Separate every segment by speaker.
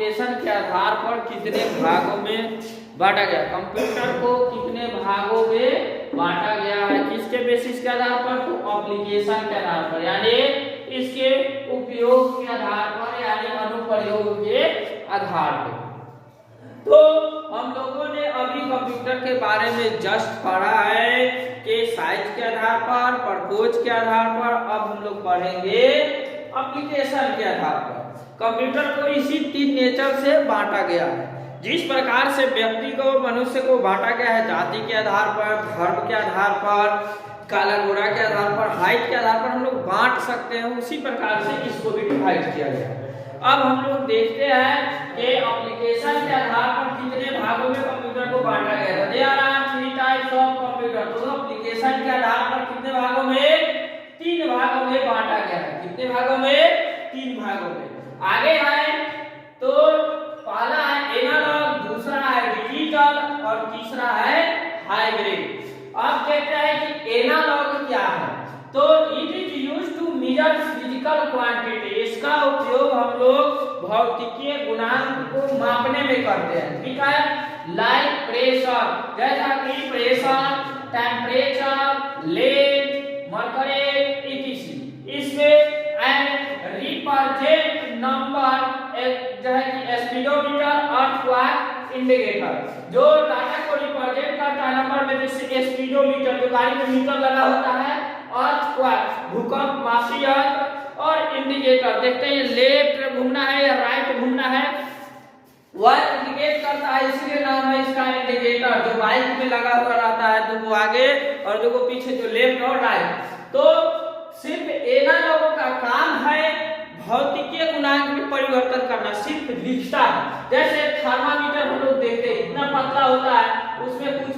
Speaker 1: Application के आधार पर कितने भागों में बांटा गया, कंप्यूटर को कितने भागों में बांटा गया है, किसके बेसिस के आधार पर, तो एप्लीकेशन के आधार पर, यानी इसके उपयोग के आधार पर, यानी अनुप्रयोग के आधार पर। तो हम लोगों ने अभी कंप्यूटर के बारे में जस्ट पढ़ा है कि साइज के आधार पर, परपोज के आधार पर। अब हम लोग पढ़ेंगे एप्लीकेशन के आधार पर। कंप्यूटर को इसी 3 नेचर से बांटा गया है। जिस प्रकार से व्यक्ति को, मनुष्य को बांटा गया है जाति के आधार पर, धर्म के आधार पर, काला गोरा के आधार पर, हाइट के आधार पर हम लोग बांट सकते हैं, उसी प्रकार से इसको भी डिवाइड किया गया है। अब हम लोग देखते हैं कि एप्लीकेशन के आधार पर कितने भागों में कंप्यूटर को बांटा गया है। There are 3 types of computer. तो एप्लीकेशन के आधार पर कितने भागों में, 3 भागों में बांटा गया है। कितने भागों में, 3 भागों में। आगे है तो पहला है एनालॉग, दूसरा है डिजिटल और तीसरा है हाइब्रिड। अब देखते हैं कि एनालॉग क्या है। तो it is used to measure physical quantity. इसका उपयोग हम लोग भौतिकीय गुणांक को मापने में करते हैं, ठीक है। लाइक प्रेशर, जैसा कि pressure, temperature, lead, mercury etc। इसमें रिप्रेजेंट नंबर जो है कि स्पीडोमीटर, अर्थक्वेक इंडिकेटर। जो डाटा को रिप्रेजेंट करता है नंबर में, जैसे स्पीडोमीटर जो गाड़ी में मीटर लगा होता है, अर्थक्वेक भूकंप मापी यंत्र, और इंडिकेटर देखते हैं लेफ्ट घूमना है या राइट घूमना है, वह इंडिकेट करता है, इसलिए नाम है इसका इंडिकेटर। जो बाइक में लगा हुआ रहता है तो वो आगे और जो पीछे, जो लेफ्ट और राइट। तो सिर्फ एनालॉग का काम है भौतिकीय गुणांक में परिवर्तन करना, सिर्फ लिखता है। जैसे थर्मामीटर हम लोग देखते हैं, इतना पतला होता है, उसमें कुछ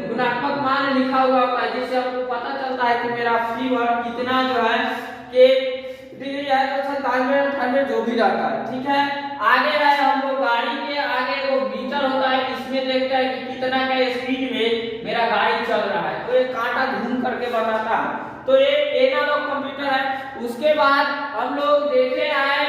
Speaker 1: गुणात्मक मान लिखा हुआ होता है, जिससे हमको पता चलता है कि मेरा फीवर कितना जो है कि डिग्री है, तो 97 जो भी रहता है, ठीक है। आगे है हम लोग गाड़ी के आगे वो मीटर होता है, इसमें देखते हैं कि कितना का स्पीड में मेरा गाड़ी चल रहा है, तो ये कांटा घूम करके बताता है। तो ये एनालॉग कंप्यूटर है। उसके बाद हम लोग देखे आए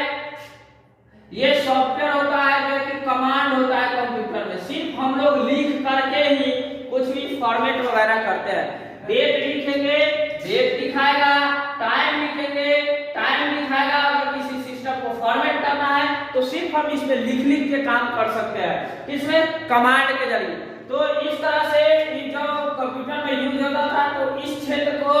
Speaker 1: ये सॉफ्टवेयर होता है, जो कि कमांड होता है कंप्यूटर में, सिर्फ हम लोग लिख करके ही कुछ भी फॉर्मेट वगैरह करते हैं। डेट लिखेंगे, डेट दिखाएगा, टाइम लिखेंगे, टाइम दिखाएगा। अगर किसी सिस्टम को फॉर्मेट करना है तो सिर्फ हम इसमें लिख लिख के काम कर सकते हैं, इसमें कमांड के जरिए। तो इस तरह से जो कंप्यूटर में यूज होता था, तो इस क्षेत्र को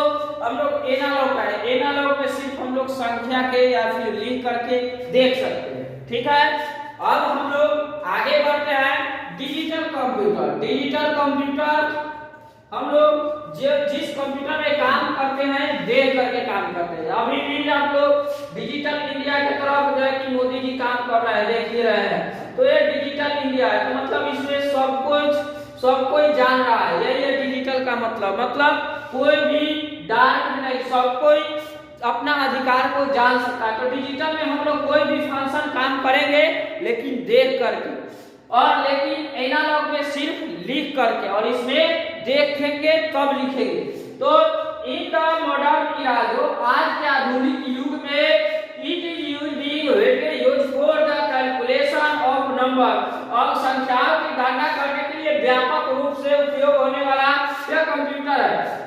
Speaker 1: हम लोग एनालॉग कहें। एनालॉग में सिर्फ हम लोग संख्या के या फिर लिख करके देख सकते हैं, ठीक है। अब हम लोग आगे बढ़ते हैं डिजिटल कंप्यूटर। डिजिटल कंप्यूटर हम लोग जिस कंप्यूटर में काम करते हैं, देख करके काम करते हैं। अभी भी आप लोग डिजिटल इंडिया की तरफ जो है कि मोदी जी काम कर रहे हैं, देख ही रहे हैं। तो ये डिजिटल इंडिया है, तो मतलब इसमें सब कोई जान रहा है, यही है डिजिटल का मतलब कोई भी डार्क नहीं, सब कोई अपना अधिकार को जान सकता है। तो डिजिटल में हम लोग कोई भी फंक्शन काम करेंगे लेकिन देख करके, और लेकिन एनालॉग में सिर्फ लिख करके, और इसमें देखेंगे तब लिखेंगे। तो इन द मॉडर्न इरा, जो आज के आधुनिक युग में, it is used for the calculation of number. और संख्याओं की गणना करने के लिए व्यापक रूप से उपयोग होने वाला यह कंप्यूटर है।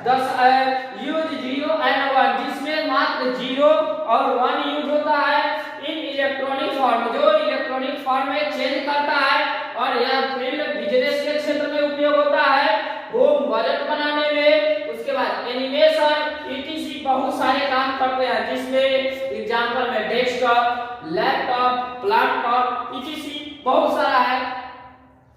Speaker 1: यूज 0 एंड 1, जिसमें मात्र 0 और 1 यूज होता है। इन इलेक्ट्रॉनिक फॉर्म, जो इलेक्ट्रॉनिक फॉर्म में चेंज करता है, और यह फील्ड बिजनेस के क्षेत्र में उपयोग होता है, होम बजट बनाने में, उसके बाद एनिमेशन etc बहुत सारे काम करते हैं, जिसमें एग्जांपल में डेस्कटॉप, लैपटॉप, लैपटॉप etc बहुत सारा है।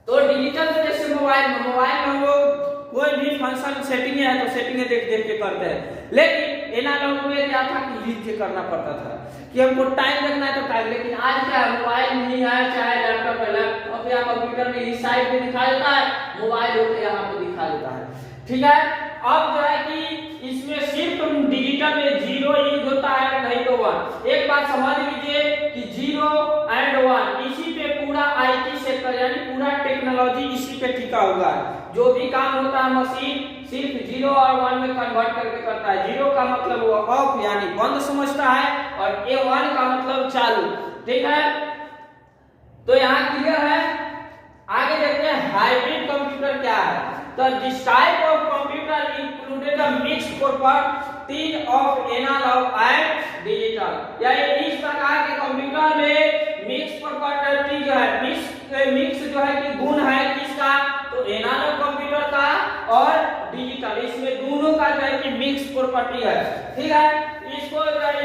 Speaker 1: तो डिजिटल में जैसे मोबाइल में हम लोग कोई भी फंक्शन सेटिंग है तो सेटिंग देख के करते हैं, लेकिन एनालॉग में क्या था कि लिख के करना पड़ता था कि हमको टाइम देखना है तो टाइम। लेकिन आज क्या मोबाइल नहीं है, चाहे लैपटॉप है, लैपटॉप या कंप्यूटर में इस साइड पे दिखा देता है, मोबाइल होते यहाँ पे दिखा देता है, ठीक है। अब जो है कि इसमें सिर्फ डिजिटल में 0 यूज होता है, नहीं तो 1। एक बात समझ लीजिए कि 0 एंड 1 इसी पे पूरा आईटी सेक्टर, यानी पूरा टेक्नोलॉजी इसी पे टिका हुआ है। जो भी काम होता है मशीन सिर्फ 0 और 1 में कन्वर्ट करके करता है। 0 का मतलब वो ऑफ यानी बंद समझता है, और A1 का मतलब चालू, ठीक है। तो यहाँ क्लियर है। आगे देखते हैं हाइब्रिड कंप्यूटर क्या है। तो this type of computer included the mixed property of analogue and digital. यानी इस प्रकार के कंप्यूटर में मिक्स प्रॉपर्टी जो है मिक्स जो है कि गुण है किसका, तो एनालॉग कंप्यूटर का और डिजिटल, इसमें दोनों का जो है कि मिक्स प्रॉपर्टी है। ठीक है,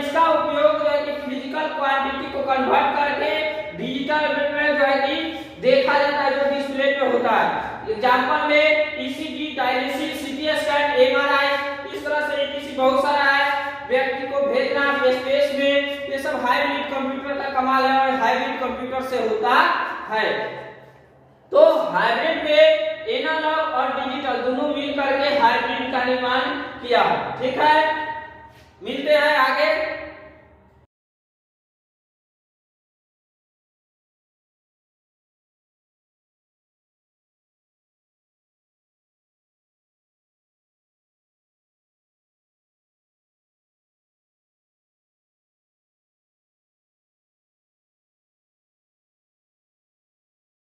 Speaker 1: इसका उपयोग जो है कि फिजिकल क्वांटिटी को कन्वर्ट करके डिजिटल में जो है कि देखा जाता है, जो डिस्प्ले पे होता है। एग्जांपल में ECG, dialysis, CT scan, MRI, इस तरह से ईटीसी बहुत सारा है। व्यक्ति को भेजना स्पेस में, ये सब हाइब्रिड कंप्यूटर का कमाल है और हाइब्रिड कंप्यूटर से होता है। तो हाइब्रिड में एनालॉग और डिजिटल दोनों मिल करके हाइब्रिड का निर्माण किया। ठीक है, मिलते हैं आगे।